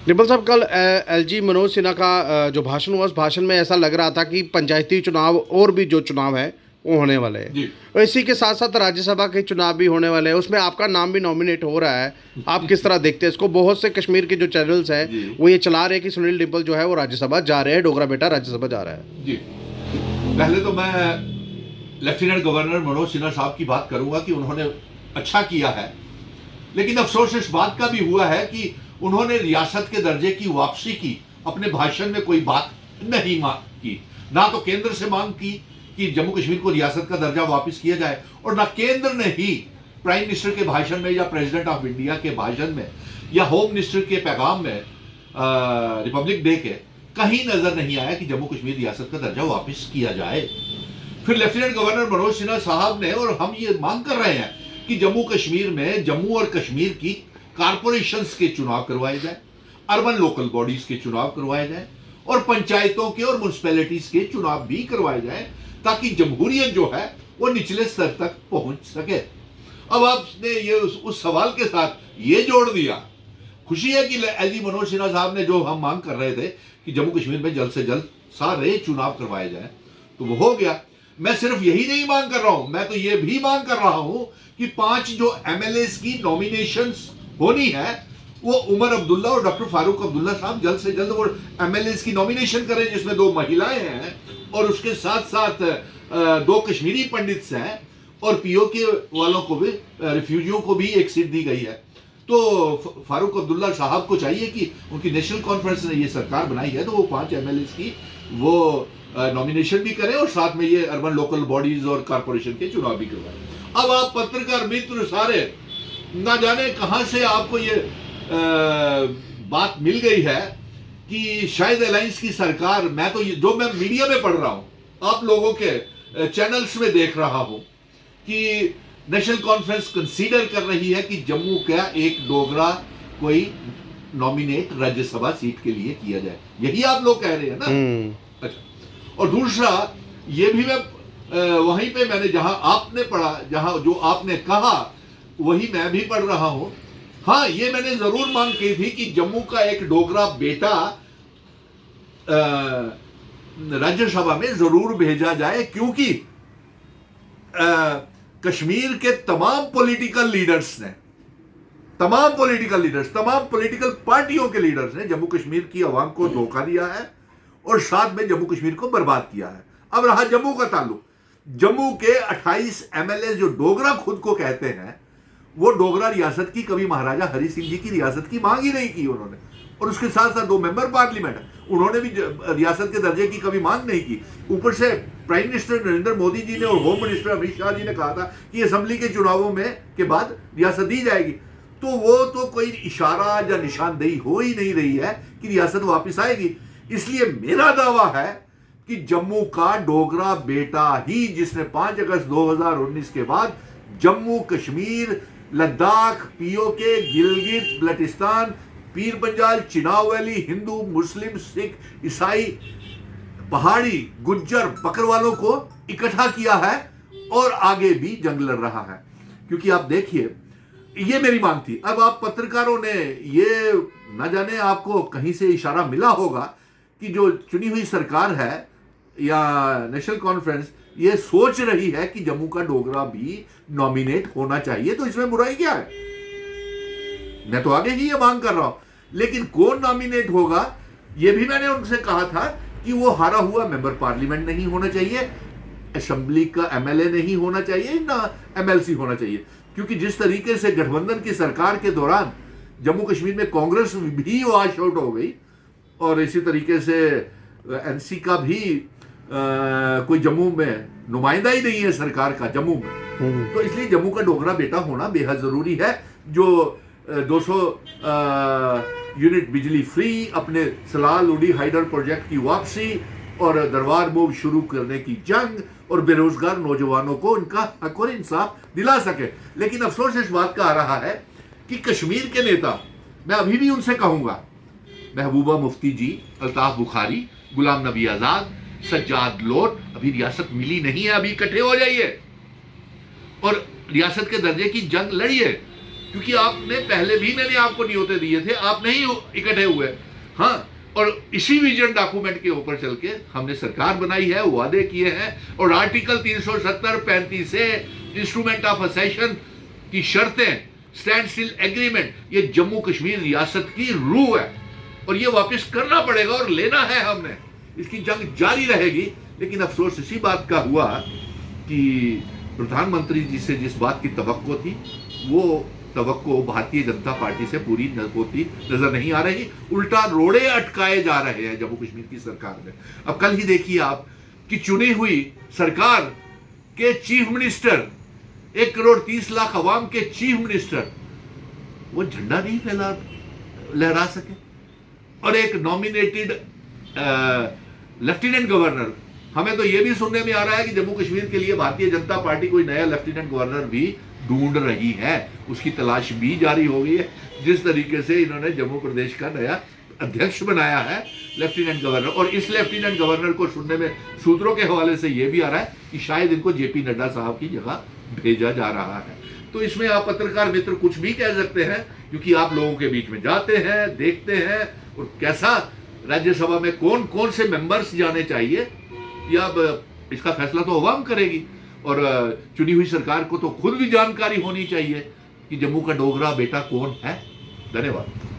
डिम्पल साहब, कल एलजी मनोज सिन्हा का जो भाषण हुआ, उस भाषण में ऐसा लग रहा था कि पंचायती चुनाव और भी जो चुनाव है वो होने वाले हैं। जी। और इसी के साथ साथ राज्यसभा के चुनाव भी होने वाले हैं, उसमें आपका नाम भी नॉमिनेट हो रहा है। आप किस तरह देखते हैं इसको? बहुत से कश्मीर के जो चैनल्स हैं जी। वो ये चला रहे हैं कि सुनील डिम्पल जो है वो राज्यसभा जा रहे हैं, डोगरा बेटा राज्यसभा जा रहा है। जी। पहले तो मैं लेफ्टिनेंट गवर्नर मनोज सिन्हा साहब की बात करूंगा कि उन्होंने अच्छा किया है, लेकिन अफसोस इस बात का भी हुआ है कि उन्होंने रियासत के दर्जे की वापसी की अपने भाषण में कोई बात नहीं की। ना तो केंद्र से मांग की कि जम्मू कश्मीर को रियासत का दर्जा वापस किया जाए, और ना केंद्र ने ही प्राइम मिनिस्टर के भाषण में या प्रेसिडेंट ऑफ इंडिया के भाषण में या होम मिनिस्टर के पैगाम में रिपब्लिक डे के कहीं नजर नहीं आया कि जम्मू कश्मीर रियासत का दर्जा वापस किया जाए। फिर लेफ्टिनेंट गवर्नर मनोज सिन्हा साहब ने, और हम ये मांग कर रहे हैं कि जम्मू कश्मीर में जम्मू और कश्मीर की कारपोरेशंस के चुनाव करवाए जाए, अर्बन लोकल बॉडीज के चुनाव करवाए जाए, और पंचायतों के और म्यूनिसिपैलिटीज के चुनाव भी करवाए जाए, ताकि जमहूरियत जो है वो निचले स्तर तक पहुंच सके। अब आपने ये उस सवाल के साथ ये जोड़ दिया। खुशी है कि एलजी मनोज सिन्हा साहब ने, जो हम मांग कर रहे थे कि जम्मू कश्मीर में जल्द से जल्द सारे चुनाव करवाए जाए, तो वो हो गया। मैं सिर्फ यही नहीं मांग कर रहा हूं, मैं तो ये भी मांग कर रहा हूं कि 5 जो एमएलएस की नॉमिनेशंस होनी है, वो उमर अब्दुल्ला और डॉक्टर फारूक अब्दुल्ला साहब जल्द से जल्द वो एमएलएस की नॉमिनेशन करें, जिसमें 2 महिलाएं हैं और उसके साथ साथ 2 कश्मीरी पंडित्स हैं, और पीओके वालों को भी, रिफ्यूजियों को भी एक सीट दी गई है। तो फारूक अब्दुल्ला साहब को चाहिए कि उनकी नेशनल कॉन्फ्रेंस ने ये सरकार बनाई है, तो वो 5 एमएलएस की वो नॉमिनेशन भी करें और साथ में ये अर्बन लोकल बॉडीज और कारपोरेशन के चुनाव भी करवाएं। अब आप पत्रकार मित्र सारे, ना जाने कहां से आपको ये बात मिल गई है कि शायद अलायंस की सरकार, मैं तो जो मैं मीडिया में पढ़ रहा हूं, आप लोगों के चैनल्स में देख रहा हूं कि नेशनल कॉन्फ्रेंस कंसीडर कर रही है कि जम्मू का एक डोगरा कोई नॉमिनेट राज्यसभा सीट के लिए किया जाए। यही आप लोग कह रहे हैं ना? अच्छा। और दूसरा ये भी मैं वहीं पे मैंने जहां आपने पढ़ा, जहां जो आपने कहा वही मैं भी पढ़ रहा हूं। हाँ, ये मैंने जरूर मांग की थी कि जम्मू का एक डोगरा बेटा राज्यसभा में जरूर भेजा जाए, क्योंकि कश्मीर के तमाम पॉलिटिकल लीडर्स ने, तमाम पॉलिटिकल पार्टियों के लीडर्स ने जम्मू कश्मीर की आवाम को धोखा दिया है और साथ में जम्मू कश्मीर को बर्बाद किया है। अब रहा जम्मू का ताल्लुक, जम्मू के 28 एमएलए जो डोगरा खुद को कहते हैं, वो डोगरा रियासत की कभी महाराजा हरि सिंह जी की रियासत की मांग ही नहीं की उन्होंने, और उसके साथ साथ 2 मेंबर पार्लियामेंट है, उन्होंने भी रियासत के दर्जे की कभी मांग नहीं की। ऊपर से प्राइम मिनिस्टर नरेंद्र मोदी जी ने और होम मिनिस्टर अमित शाह जी ने कहा था कि असेंबली के चुनावों में के बाद रियासत दी जाएगी, तो वो तो कोई इशारा या निशानदेही हो ही नहीं रही है कि रियासत वापस आएगी। इसलिए मेरा दावा है कि जम्मू का डोगरा बेटा ही, जिसने 5 अगस्त 2019 के बाद जम्मू कश्मीर, लद्दाख, पीओके, गिलगित बल्टिस्तान, पीर पंजाल, चिनाब वैली, हिंदू, मुस्लिम, सिख, ईसाई, पहाड़ी, गुज्जर, बकरवालों को इकट्ठा किया है और आगे भी जंग लड़ रहा है। क्योंकि आप देखिए, ये मेरी मांग थी। अब आप पत्रकारों ने ये, न जाने आपको कहीं से इशारा मिला होगा कि जो चुनी हुई सरकार है या नेशनल कॉन्फ्रेंस ये सोच रही है कि जम्मू का डोगरा भी नॉमिनेट होना चाहिए, तो इसमें बुराई क्या है? मैं तो आगे ही ये मांग कर रहा हूं, लेकिन कौन नॉमिनेट होगा ये भी मैंने उनसे कहा था कि वो हारा हुआ मेंबर पार्लियामेंट नहीं होना चाहिए, असेंबली का एमएलए नहीं होना चाहिए, ना एमएलसी होना चाहिए। क्योंकि जिस तरीके से गठबंधन की सरकार के दौरान जम्मू कश्मीर में कांग्रेस भी वॉश आउट हो गई, और इसी तरीके से एनसी का भी कोई जम्मू में नुमाइंदा ही नहीं है सरकार का जम्मू में, तो इसलिए जम्मू का डोगरा बेटा होना बेहद जरूरी है। जो 200 यूनिट बिजली फ्री, अपने सलाल उड़ी हाइडल प्रोजेक्ट की वापसी, और दरबार मूव शुरू करने की जंग, और बेरोजगार नौजवानों को उनका हक और इंसाफ दिला सके। लेकिन अफसोस इस बात का आ रहा है कि कश्मीर के नेता, मैं अभी भी उनसे कहूंगा, महबूबा मुफ्ती जी, अल्ताफ बुखारी, गुलाम नबी आजाद, सज्जाद लोट, अभी रियासत मिली नहीं है, अभी इकट्ठे हो जाइए और रियासत के दर्जे की जंग लड़िए। क्योंकि आपने पहले भी मैंने आपको न्योते दिए थे, आप नहीं इकट्ठे हुए। हाँ, और इसी विजन डॉक्यूमेंट के ऊपर चल के हमने सरकार बनाई है, वादे किए हैं, और आर्टिकल 370 35 से इंस्ट्रूमेंट ऑफ असेशन की शर्तें, स्टैंड स्टिल एग्रीमेंट, ये जम्मू कश्मीर रियासत की रूह है और ये वापस करना पड़ेगा और लेना है हमने। इसकी जंग जारी रहेगी। लेकिन अफसोस इसी बात का हुआ कि प्रधानमंत्री जी से जिस बात की तवक्को थी, वो तवक्को भारतीय जनता पार्टी से पूरी होती नजर नहीं आ रही। उल्टा रोड़े अटकाए जा रहे हैं जम्मू कश्मीर की सरकार में। अब कल ही देखिए आप कि चुनी हुई सरकार के चीफ मिनिस्टर, 1 करोड़ 30 लाख अवाम के चीफ मिनिस्टर, वो झंडा नहीं लहरा सके। और एक नॉमिनेटेड लेफ्टिनेंट गवर्नर, हमें तो यह भी सुनने में आ रहा है कि जम्मू कश्मीर के लिए भारतीय जनता पार्टी कोई नया लेफ्टिनेंट गवर्नर भी ढूंढ रही है, उसकी तलाश भी जारी हो गई है। जिस तरीके से इन्होंने जम्मू प्रदेश का नया अध्यक्ष बनाया है लेफ्टिनेंट गवर्नर, और इस लेफ्टिनेंट गवर्नर को सुनने में सूत्रों के हवाले से यह भी आ रहा है कि शायद इनको जेपी नड्डा साहब की जगह भेजा जा रहा है। तो इसमें आप पत्रकार मित्र कुछ भी कह सकते हैं, क्योंकि आप लोगों के बीच में जाते हैं, देखते हैं, और कैसा राज्यसभा में कौन कौन से मेंबर्स जाने चाहिए, या इसका फैसला तो अवाम करेगी। और चुनी हुई सरकार को तो खुद भी जानकारी होनी चाहिए कि जम्मू का डोगरा बेटा कौन है। धन्यवाद।